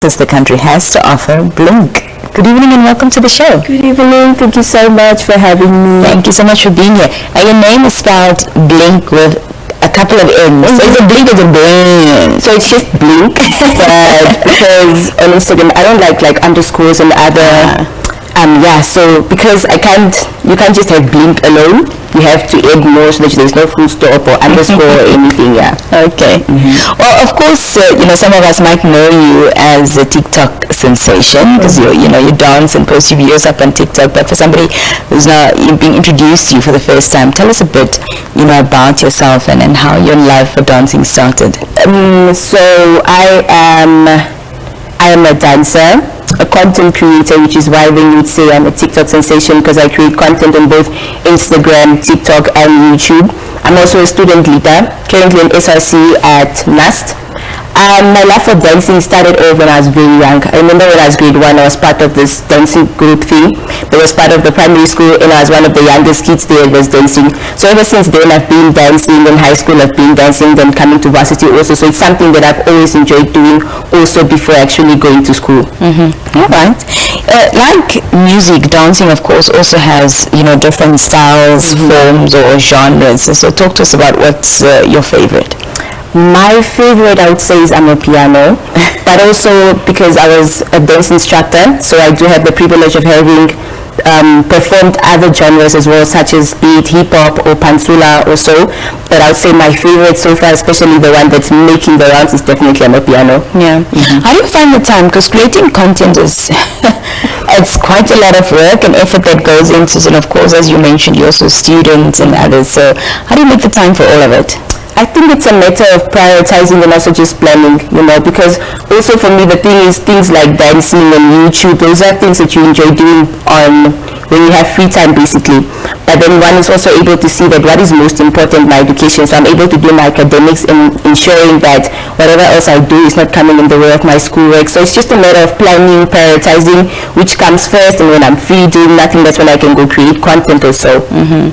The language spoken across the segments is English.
as the country has to offer, Blinnnnk. Good evening and welcome to the show. Good evening. Thank you so much for having me. Thank you so much for being here. Your name is spelled Blinnnnk with a couple of N's. So it's a Blinnnnk or a Blinnnnk? So it's just Blinnnnk, but because on Instagram I don't like underscores and other so because you can't just have Blinnnnk alone. You have to add more so that there's no full stop or underscore or anything. Okay. Well, of course, some of us might know you as a TikTok sensation because you dance and post your videos up on TikTok. But for somebody who's now being introduced to you for the first time, tell us a bit, about yourself and how your love for dancing started. So I am a dancer, a content creator, which is why when you would say I'm a TikTok sensation, because I create content on both Instagram, TikTok and YouTube. I'm also a student leader, currently in SRC at NAST. My love for dancing started off when I was very young. I remember when I was grade 1, I was part of this dancing group thing. That was part of the primary school, and I was one of the youngest kids there that was dancing. So ever since then, I've been dancing. In high school, I've been dancing, then coming to varsity also. So it's something that I've always enjoyed doing also before actually going to school. All right. Like music, dancing, of course, also has, different styles, forms, or genres. So talk to us about what's your favorite. My favorite, I would say, is Amapiano, but also because I was a dance instructor, so I do have the privilege of having performed other genres as well, such as be it hip-hop or pantsula or so. But I would say my favorite so far, especially the one that's making the rounds, is definitely Amapiano. Yeah. How do you find the time? Because creating content is it's quite a lot of work and effort that goes into it. And of course, as you mentioned, you're also students and others. So how do you make the time for all of it? I think it's a matter of prioritizing and also just planning, because also for me the thing is things like dancing and YouTube, those are things that you enjoy doing when you have free time basically. But then one is also able to see that what is most important, my education. So I'm able to do my academics and ensuring that whatever else I do is not coming in the way of my schoolwork. So it's just a matter of planning, prioritizing which comes first, and when I'm free doing nothing, that's when I can go create content or so.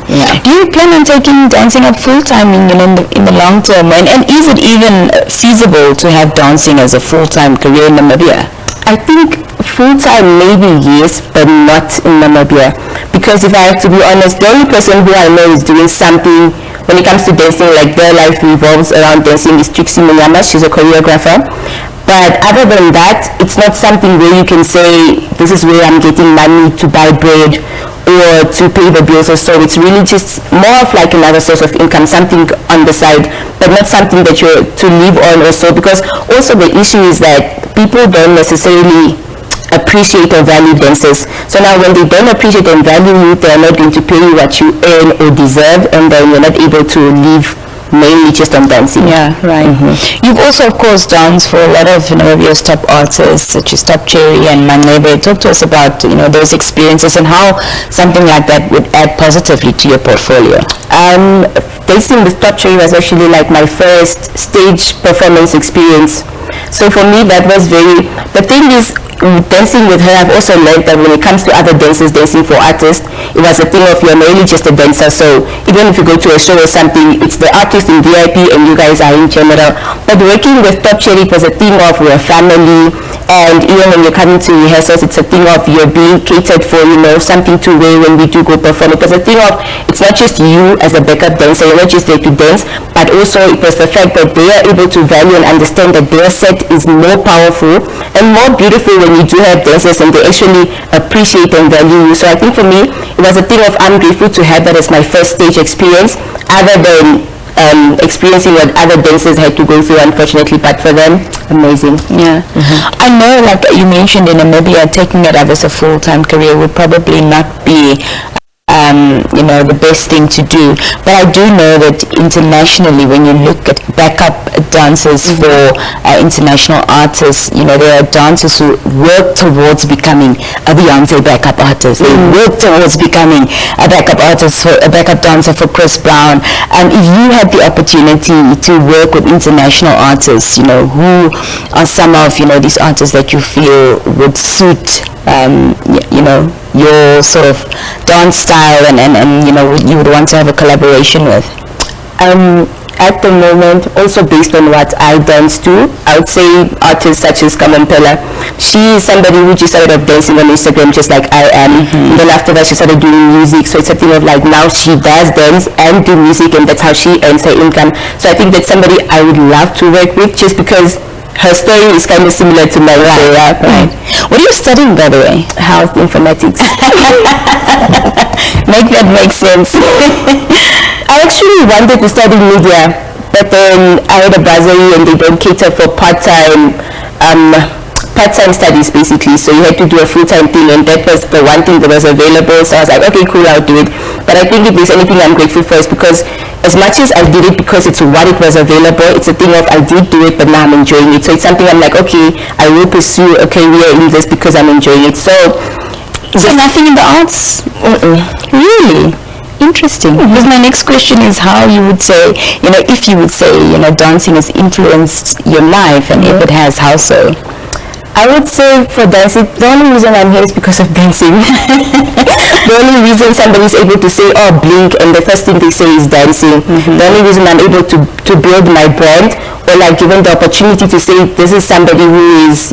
Yeah. Do you plan on taking dancing up full time in the long term? And is it even feasible to have dancing as a full-time career in Namibia? I think full-time maybe yes, but not in Namibia. Because if I have to be honest, the only person who I know is doing something when it comes to dancing, like their life revolves around dancing, is Trixie Munyama. She's a choreographer. But other than that, it's not something where you can say, this is where I'm getting money to buy bread or to pay the bills or so. It's really just more of like another source of income, something on the side, but not something that you're to live on or so. Because also the issue is that people don't necessarily appreciate or value dancers. So now when they don't appreciate and value you, they're not going to pay you what you earn or deserve, and then you're not able to live mainly just on dancing. Yeah, right. You've also, of course, danced for a lot of Namibia's top artists, such as Top Cherry and Manebe. Talk to us about those experiences and how something like that would add positively to your portfolio. Dancing with Top Cherry was actually like my first stage performance experience. So for me, that was the thing is, dancing with her, I've also learned that when it comes to other dancers dancing for artists, it was a thing of you're mainly just a dancer. So even if you go to a show or something, it's the artist in VIP and you guys are in general. But working with Top Cherry was a thing of we're a family, and even when you're coming to rehearsals, it's a thing of you're being catered for, something to wear when we do go perform. It was a thing of it's not just you as a backup dancer, you're not just there to dance, but also it was the fact that they are able to value and understand that their set is more powerful and more beautiful when you do have dancers and they actually appreciate and value you. So I think for me, it was a thing of I'm grateful to have that as my first stage experience, other than experiencing what other dancers had to go through, unfortunately, but for them, amazing. Yeah. I know, like you mentioned, in Namibia, taking it up as a full-time career would probably not be the best thing to do. But I do know that internationally, when you look at backup dancers for international artists, there are dancers who work towards becoming a Beyonce backup artist. They work towards becoming a backup artist, a backup dancer for Chris Brown. If you had the opportunity to work with international artists, who are some of these artists that you feel would suit your sort of dance style and you would want to have a collaboration with? At the moment, also based on what I dance to, I would say artists such as Kamampela. She is somebody who just started off dancing on Instagram just like I am. And then after that she started doing music. So it's a thing of like now she does dance and do music, and that's how she earns her income. So I think that's somebody I would love to work with, just because her story is kind of similar to mine. Right. What are you studying, by the way? Health informatics. Make that make sense. I actually wanted to study media, but then I had a bursary and they don't cater for part-time studies basically, so you had to do a full-time thing, and that was the one thing that was available. So I was like, okay, cool, I'll do it. But I think if there's anything I'm grateful for, is because as much as I did it because it's what it was available, it's a thing of I did do it, but now I'm enjoying it. So it's something I'm like, okay, I will pursue a career in this because I'm enjoying it. So nothing in the arts? Really? Interesting. Because my next question is how you would say, if you would say, dancing has influenced your life, and if it has, how so? I would say for dancing, the only reason I'm here is because of dancing. The only reason somebody is able to say, oh, Blinnnnk, and the first thing they say is dancing. The only reason I'm able to build my brand, or like given the opportunity to say this is somebody who is,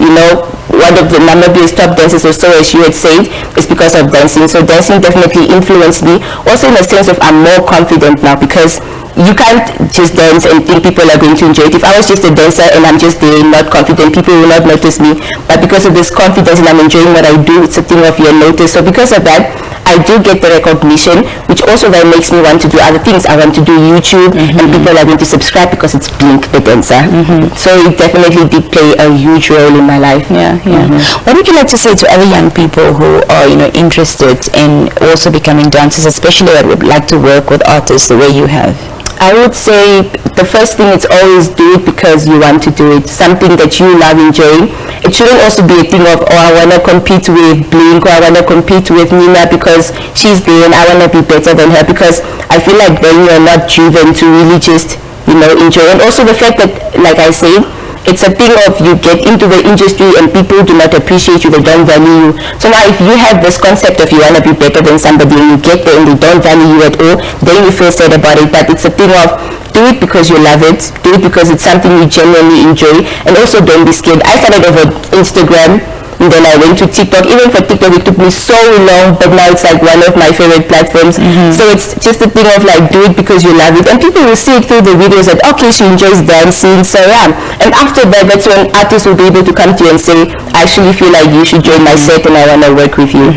one of the Namibia's top dancers, or so as you had said, is because of dancing. So dancing definitely influenced me. Also in the sense of I'm more confident now, because you can't just dance and think people are going to enjoy it. If I was just a dancer and I'm just there not confident, people will not notice me. But because of this confidence and I'm enjoying what I do, it's a thing of your notice. So because of that, I do get the recognition, which also then makes me want to do other things. I want to do YouTube, and people are going to subscribe because it's Blinnnnk the dancer. So it definitely did play a huge role in my life. What would you like to say to other young people who are interested in also becoming dancers, especially that would like to work with artists the way you have? I would say the first thing is always do it because you want to do it, something that you love enjoying. It shouldn't also be a thing of, oh, I want to compete with Blinnnnk, or I want to compete with Nina because she's there and I want to be better than her, because I feel like then you're not driven to really just, enjoy. And also the fact that, like I say, it's a thing of you get into the industry and people do not appreciate you, they don't value you. So now if you have this concept of you want to be better than somebody and you get there and they don't value you at all, then you feel sad about it. But it's a thing of do it because you love it, do it because it's something you genuinely enjoy, and also don't be scared. I started over Instagram, and then I went to TikTok. Even for TikTok it took me so long, but now it's like one of my favorite platforms. So it's just a thing of like do it because you love it, and people will see it through the videos that okay, she enjoys dancing, so yeah. And after that, that's when artists will be able to come to you and say, I actually feel like you should join my set and I want to work with you.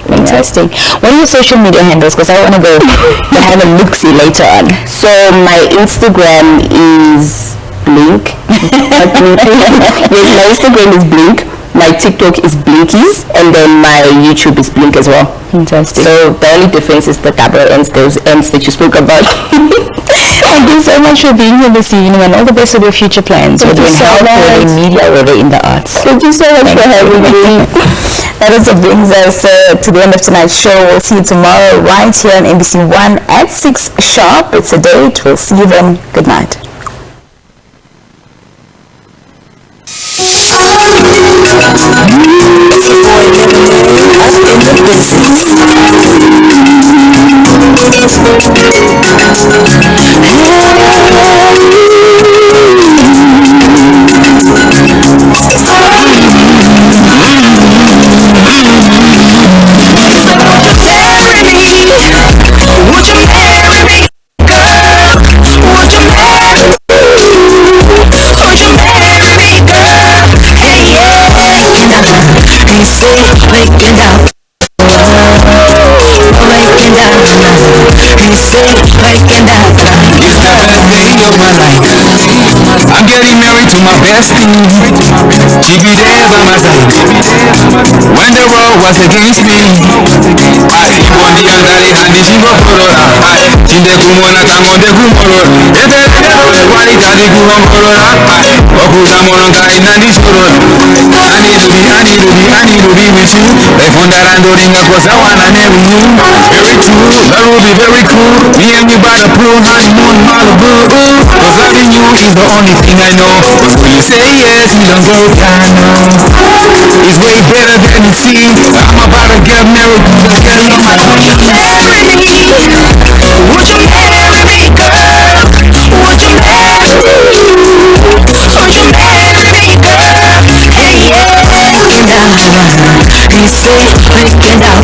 Fantastic. What are your social media handles? Because I want to go have a look-see later on. So my Instagram is Blinnnnk. Yes, my Instagram is Blinnnnk. My TikTok is Blinnkies, and then my YouTube is Blinnnnk as well. Fantastic. So the only difference is the double N's, those N's that you spoke about. Thank you so much for being here this evening, and all the best with your future plans, whether in health, whether in media, whether in the arts. Thank you so much for having me. That also brings us to the end of tonight's show. We'll see you tomorrow right here on NBC 1 at 6 sharp. It's a date. We'll see you then. Good night. I'm getting married to my bestie. She be there by my side. When the world was against me, Ibondi andari handi shingo korora. Chinde kumona kamonde kumorora. Etere wali kadi kumorora. Okuta mono kai nandi sorora. Anirudi misu. Efondara ringa kosa wana never knew. Very true, that will be very cool. Me and you by the pool, honeymoon, Malibu. Cause loving you is the only thing I know. When you say yes, you don't go down. It's way better than it seems. I'm about to get married. Would you marry me, girl? Would you He say break it down, break it down. He say break it down.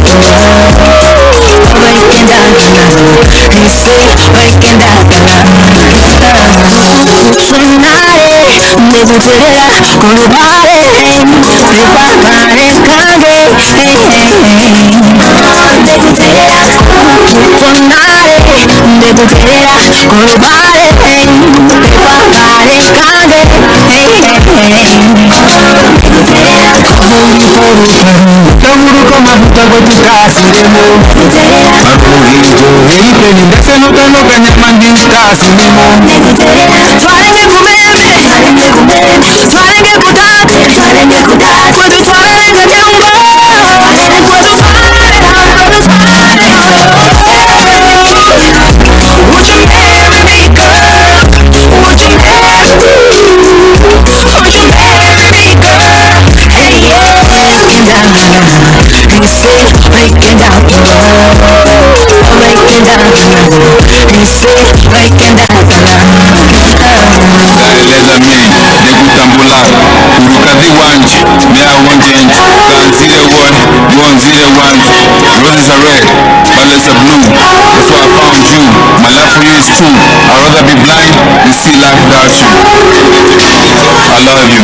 Roses are red, violets are blue. That's why I found you. My love for you is true. I'd rather be blind than see life without you. I love you.